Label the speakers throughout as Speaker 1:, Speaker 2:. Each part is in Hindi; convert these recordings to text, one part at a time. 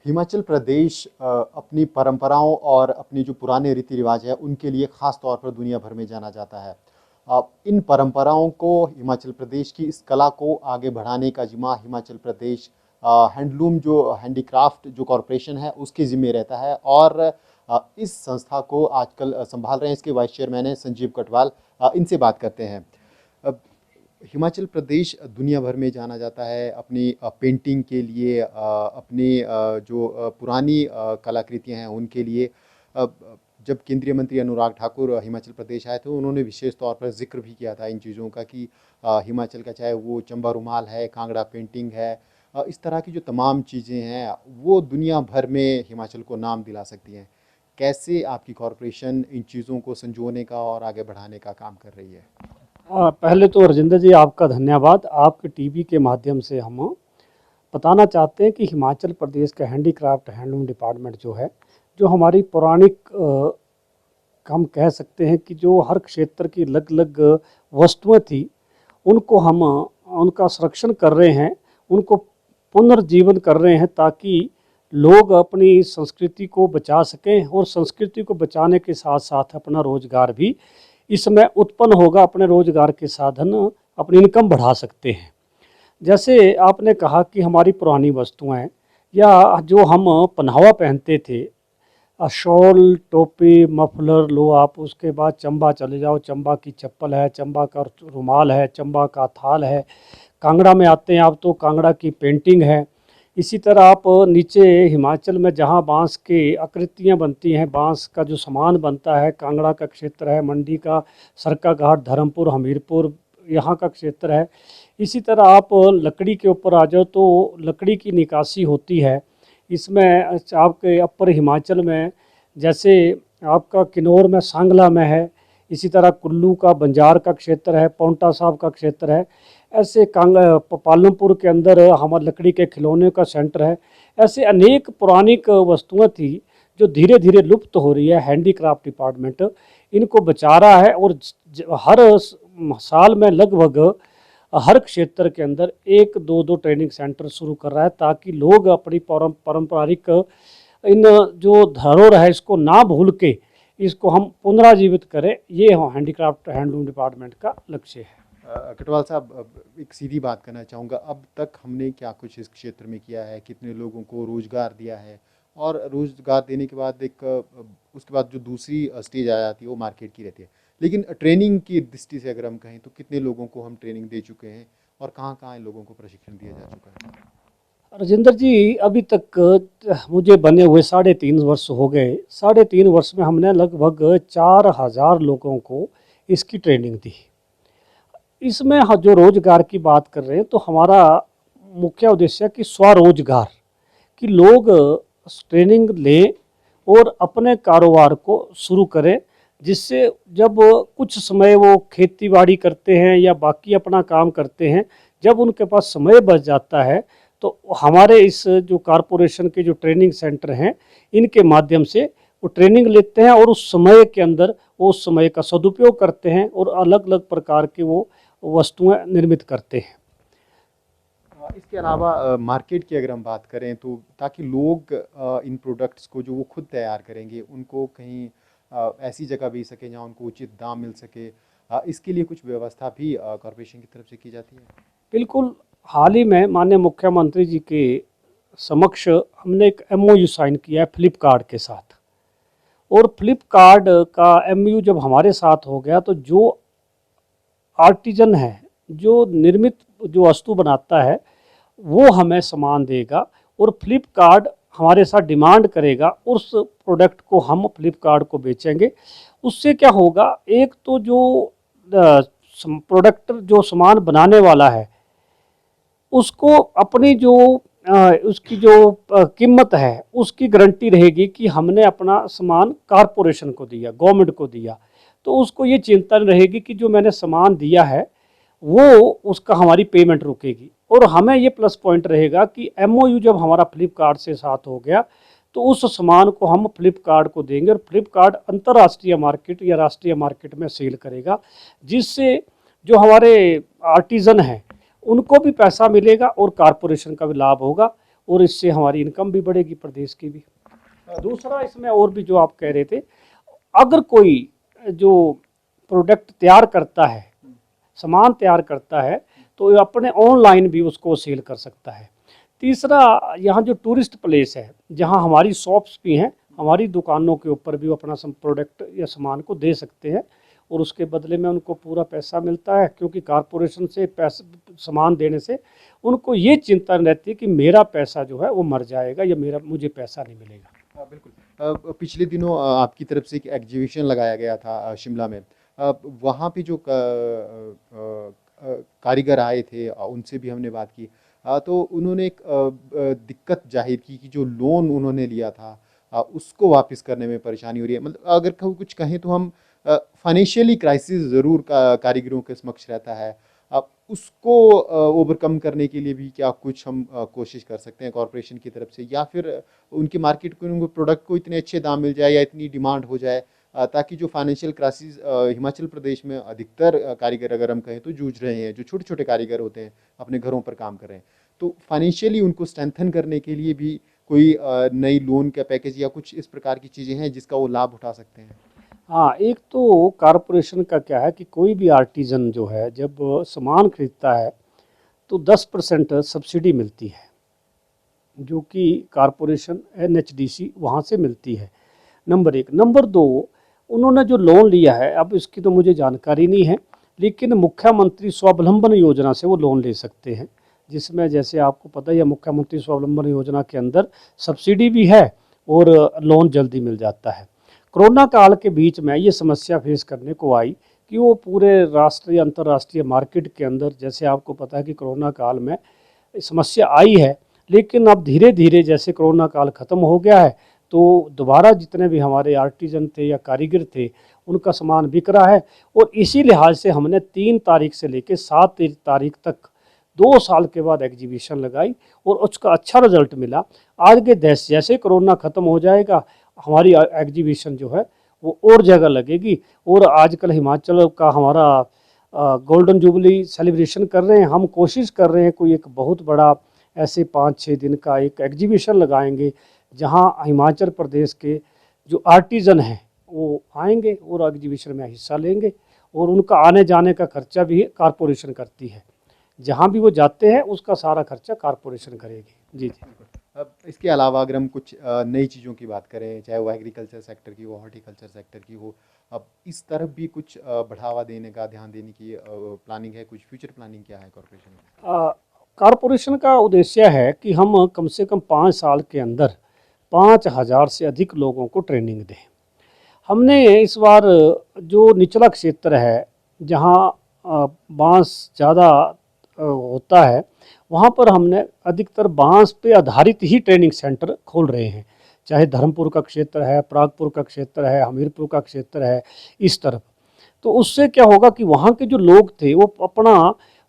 Speaker 1: हिमाचल प्रदेश अपनी परंपराओं और अपनी जो पुराने रीति रिवाज है उनके लिए ख़ास तौर पर दुनिया भर में जाना जाता है। इन परंपराओं को हिमाचल प्रदेश की इस कला को आगे बढ़ाने का जिम्मा हिमाचल प्रदेश हैंडलूम जो हैंडीक्राफ्ट जो कॉरपोरेशन है उसके ज़िम्मे रहता है और इस संस्था को आजकल संभाल रहे हैं इसके वाइस चेयरमैन हैं संजीव कटवाल। इनसे बात करते हैं। हिमाचल प्रदेश दुनिया भर में जाना जाता है अपनी पेंटिंग के लिए, अपनी जो पुरानी कलाकृतियां हैं उनके लिए। जब केंद्रीय मंत्री अनुराग ठाकुर हिमाचल प्रदेश आए थे उन्होंने विशेष तौर पर जिक्र भी किया था इन चीज़ों का कि हिमाचल का चाहे वो चंबा रुमाल है, कांगड़ा पेंटिंग है, इस तरह की जो तमाम चीज़ें हैं वो दुनिया भर में हिमाचल को नाम दिला सकती हैं। कैसे आपकी कॉरपोरेशन इन चीज़ों को संजोने का और आगे बढ़ाने का काम कर रही है?
Speaker 2: पहले तो राजेंद्र जी आपका धन्यवाद। आपके टीवी के माध्यम से हम बताना चाहते हैं कि हिमाचल प्रदेश का हैंडीक्राफ्ट हैंडलूम डिपार्टमेंट जो है, जो हमारी पौराणिक हम कह सकते हैं कि जो हर क्षेत्र की अलग अलग वस्तुएं थी उनको हम उनका संरक्षण कर रहे हैं, उनको पुनर्जीवन कर रहे हैं ताकि लोग अपनी संस्कृति को बचा सकें और संस्कृति को बचाने के साथ साथ अपना रोजगार भी इसमें उत्पन्न होगा, अपने रोजगार के साधन अपनी इनकम बढ़ा सकते हैं। जैसे आपने कहा कि हमारी पुरानी वस्तुएं या जो हम पहनावा पहनते थे, शॉल, टोपी, मफलर लो आप, उसके बाद चंबा चले जाओ, चंबा की चप्पल है, चंबा का रुमाल है, चंबा का थाल है। कांगड़ा में आते हैं आप तो कांगड़ा की पेंटिंग है। इसी तरह आप नीचे हिमाचल में जहाँ बांस की आकृतियाँ बनती हैं, बांस का जो सामान बनता है, कांगड़ा का क्षेत्र है, मंडी का सरकाघाट, धर्मपुर, हमीरपुर यहाँ का क्षेत्र है। इसी तरह आप लकड़ी के ऊपर आ जाओ तो लकड़ी की निकासी होती है। इसमें आपके अपर हिमाचल में जैसे आपका किन्नौर में सांगला में है, इसी तरह कुल्लू का बंजार का क्षेत्र है, पांवटा साहिब का क्षेत्र है। ऐसे पालमपुर के अंदर हमारे लकड़ी के खिलौने का सेंटर है। ऐसे अनेक पौराणिक वस्तुएं थी जो धीरे धीरे लुप्त हो रही है। हैंडीक्राफ्ट डिपार्टमेंट इनको बचा रहा है और हर साल में लगभग हर क्षेत्र के अंदर एक दो ट्रेनिंग सेंटर शुरू कर रहा है ताकि लोग अपनी पारंपरिक इन जो धरोहर है इसको ना भूल के इसको हम पुनराजीवित करें। ये हैंडीक्राफ्ट हैंडलूम डिपार्टमेंट का लक्ष्य है।
Speaker 1: कटवाल साहब, एक सीधी बात करना चाहूँगा, अब तक हमने क्या कुछ इस क्षेत्र में किया है, कितने लोगों को रोज़गार दिया है, और रोज़गार देने के बाद उसके बाद जो दूसरी स्टेज आ जाती है वो मार्केट की रहती है, लेकिन ट्रेनिंग की दृष्टि से अगर हम कहें तो कितने लोगों को हम ट्रेनिंग दे चुके हैं और कहाँ कहाँ इन लोगों को प्रशिक्षण दिया जा चुका है?
Speaker 2: राजेंद्र जी, अभी तक मुझे बने हुए 3.5 वर्ष हो गए। 3.5 वर्ष में हमने लगभग 4000 लोगों को इसकी ट्रेनिंग दी। इसमें जो रोजगार की बात कर रहे हैं तो हमारा मुख्य उद्देश्य है कि स्वरोजगार, कि लोग ट्रेनिंग लें और अपने कारोबार को शुरू करें, जिससे जब कुछ समय वो खेती बाड़ी करते हैं या बाकी अपना काम करते हैं, जब उनके पास समय बच जाता है तो हमारे इस जो कॉरपोरेशन के जो ट्रेनिंग सेंटर हैं इनके माध्यम से वो ट्रेनिंग लेते हैं और उस समय के अंदर वो उस समय का सदुपयोग करते हैं और अलग अलग प्रकार के वो वस्तुएं निर्मित करते हैं।
Speaker 1: इसके अलावा मार्केट की अगर हम बात करें तो ताकि लोग इन प्रोडक्ट्स को जो वो खुद तैयार करेंगे उनको कहीं ऐसी जगह बेच सके जहाँ उनको उचित दाम मिल सके, इसके लिए कुछ व्यवस्था भी कॉरपोरेशन की तरफ से की जाती है?
Speaker 2: बिल्कुल। हाल ही में माननीय मुख्यमंत्री जी के समक्ष हमने एक MOU साइन किया है फ्लिपकार्ट के साथ, और फ्लिपकार्ट का MOU जब हमारे साथ हो गया तो जो आर्टिजन है, जो निर्मित जो वस्तु बनाता है, वो हमें सामान देगा और फ्लिपकार्ट हमारे साथ डिमांड करेगा, उस प्रोडक्ट को हम फ्लिपकार्ट को बेचेंगे। उससे क्या होगा, एक तो जो प्रोडक्ट जो सामान बनाने वाला है उसको अपनी जो उसकी जो कीमत है उसकी गारंटी रहेगी कि हमने अपना सामान कॉरपोरेशन को दिया, गवर्नमेंट को दिया, तो उसको ये चिंता रहेगी कि जो मैंने सामान दिया है वो उसका हमारी पेमेंट रुकेगी। और हमें ये प्लस पॉइंट रहेगा कि MOU जब हमारा फ्लिपकार्ट से साथ हो गया तो उस सामान को हम फ्लिपकार्ट को देंगे और फ्लिपकार्ट अंतर्राष्ट्रीय मार्केट या राष्ट्रीय मार्केट में सेल करेगा, जिससे जो हमारे आर्टिजन हैं उनको भी पैसा मिलेगा और कॉरपोरेशन का भी लाभ होगा। और इससे हमारी इनकम भी बढ़ेगी प्रदेश की भी। दूसरा इसमें और भी जो आप कह रहे थे, अगर कोई जो प्रोडक्ट तैयार करता है, सामान तैयार करता है, तो ये अपने ऑनलाइन भी उसको सेल कर सकता है। तीसरा, यहाँ जो टूरिस्ट प्लेस है, जहाँ हमारी शॉप्स भी हैं, हमारी दुकानों के ऊपर भी वो अपना प्रोडक्ट या सामान को दे सकते हैं और उसके बदले में उनको पूरा पैसा मिलता है, क्योंकि कारपोरेशन से पैसा सामान देने से उनको ये चिंता रहती है कि मेरा पैसा जो है वो मर जाएगा या मुझे पैसा नहीं मिलेगा।
Speaker 1: बिल्कुल। पिछले दिनों आपकी तरफ से एक एग्जीबिशन लगाया गया था शिमला में। वहाँ पे जो कारीगर आए थे, उनसे भी हमने बात की। तो उन्होंने एक दिक्कत जाहिर की कि जो लोन उन्होंने लिया था उसको वापस करने में परेशानी हो रही है। मतलब अगर कुछ कहें तो हम फाइनेंशियली क्राइसिस ज़रूर कारीगरों के समक्ष रहता है। उसको ओवरकम करने के लिए भी क्या कुछ हम कोशिश कर सकते हैं कॉरपोरेशन की तरफ से, या फिर उनके मार्केट को, उनके प्रोडक्ट को इतने अच्छे दाम मिल जाए या इतनी डिमांड हो जाए ताकि जो फाइनेंशियल क्राइसिस हिमाचल प्रदेश में अधिकतर कारीगर अगर हम कहें तो जूझ रहे हैं, जो छोटे छोटे कारीगर होते हैं अपने घरों पर काम कर रहे हैं, तो फाइनेंशियली उनको स्ट्रेंथन करने के लिए भी कोई नई लोन का पैकेज या कुछ इस प्रकार की चीज़ें हैं जिसका वो लाभ उठा सकते हैं?
Speaker 2: हाँ, एक तो कारपोरेशन का क्या है कि कोई भी आर्टिजन जो है जब सामान खरीदता है तो 10% सब्सिडी मिलती है, जो कि कारपोरेशन NHDC वहाँ से मिलती है, नंबर एक। नंबर दो, उन्होंने जो लोन लिया है, अब इसकी तो मुझे जानकारी नहीं है, लेकिन मुख्यमंत्री स्वावलंबन योजना से वो लोन ले सकते हैं, जिसमें जैसे आपको पता ही है मुख्यमंत्री स्वावलंबन योजना के अंदर सब्सिडी भी है और लोन जल्दी मिल जाता है। कोरोना काल के बीच में ये समस्या फेस करने को आई कि वो पूरे राष्ट्रीय अंतर्राष्ट्रीय मार्केट के अंदर, जैसे आपको पता है कि कोरोना काल में समस्या आई है, लेकिन अब धीरे धीरे जैसे कोरोना काल ख़त्म हो गया है तो दोबारा जितने भी हमारे आर्टिजन थे या कारीगर थे उनका सामान बिक रहा है। और इसी लिहाज से हमने 3 तारीख से लेकर 7 तारीख तक 2 साल के बाद एग्जीबिशन लगाई और उसका अच्छा रिजल्ट मिला। आज के देश जैसे कोरोना ख़त्म हो जाएगा, हमारी एग्जीबिशन जो है वो और जगह लगेगी। और आजकल हिमाचल का हमारा गोल्डन जुबली सेलिब्रेशन कर रहे हैं, हम कोशिश कर रहे हैं कोई एक बहुत बड़ा ऐसे 5-6 दिन का एक एग्जीबिशन लगाएंगे, जहां हिमाचल प्रदेश के जो आर्टिजन हैं वो आएंगे और एग्जीबिशन में हिस्सा लेंगे और उनका आने जाने का खर्चा भी कारपोरेशन करती है। जहाँ भी वो जाते हैं उसका सारा खर्चा कारपोरेशन करेगी। जी जी।
Speaker 1: अब इसके अलावा अगर हम कुछ नई चीज़ों की बात करें, चाहे वो एग्रीकल्चर सेक्टर की हो, हॉर्टिकल्चर सेक्टर की हो, अब इस तरफ भी कुछ बढ़ावा देने का, ध्यान देने की प्लानिंग है? कुछ फ्यूचर प्लानिंग क्या है कॉरपोरेशन की?
Speaker 2: कारपोरेशन का उद्देश्य है कि हम कम से कम 5 साल के अंदर 5,000 से अधिक लोगों को ट्रेनिंग दें। हमने इस बार जो निचला क्षेत्र है, जहाँ बांस ज़्यादा होता है, वहाँ पर हमने अधिकतर बांस पे आधारित ही ट्रेनिंग सेंटर खोल रहे हैं, चाहे धर्मपुर का क्षेत्र है, परागपुर का क्षेत्र है, हमीरपुर का क्षेत्र है, इस तरफ। तो उससे क्या होगा कि वहाँ के जो लोग थे वो अपना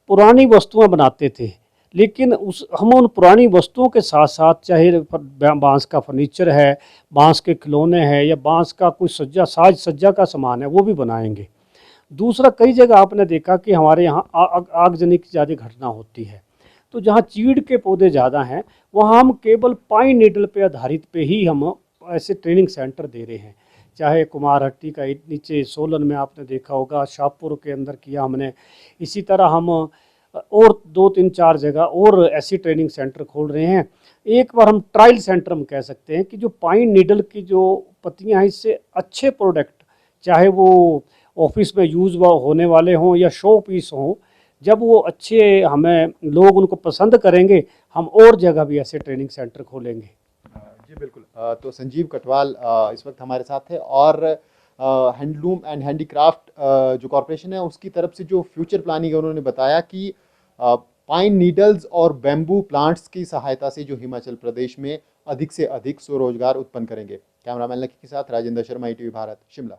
Speaker 2: पुरानी वस्तुएं बनाते थे, लेकिन हम उन पुरानी वस्तुओं के साथ साथ, चाहे बांस का फर्नीचर है, बांस के खिलौने हैं या बांस का कोई साज सज्जा का सामान है, वो भी बनाएंगे। दूसरा, कई जगह आपने देखा कि हमारे यहाँ आगजनी की ज़्यादा घटना होती है, तो जहाँ चीड़ के पौधे ज़्यादा हैं वहाँ हम केवल पाइन नीडल पे आधारित पे ही हम ऐसे ट्रेनिंग सेंटर दे रहे हैं। चाहे कुमारहट्टी का नीचे सोलन में आपने देखा होगा, शाहपुर के अंदर किया हमने, इसी तरह हम और 2-3-4 जगह और ऐसी ट्रेनिंग सेंटर खोल रहे हैं। एक बार हम ट्रायल सेंटर हम कह सकते हैं कि जो पाइन नीडल की जो पत्तियाँ हैं, इससे अच्छे प्रोडक्ट, चाहे वो ऑफिस में यूज़ होने वाले हों या शो पीस हों, जब वो अच्छे हमें लोग उनको पसंद करेंगे, हम और जगह भी ऐसे ट्रेनिंग सेंटर खोलेंगे।
Speaker 1: जी बिल्कुल। तो संजीव कटवाल इस वक्त हमारे साथ है, और हैंडलूम एंड हैंडीक्राफ्ट जो कॉरपोरेशन है उसकी तरफ से जो फ्यूचर प्लानिंग है, उन्होंने बताया कि पाइन नीडल्स और बैम्बू प्लांट्स की सहायता से जो हिमाचल प्रदेश में अधिक से अधिक स्वरोजगार उत्पन्न करेंगे। कैमरामैन लकी के साथ राजेंद्र शर्मा, ITV भारत, शिमला।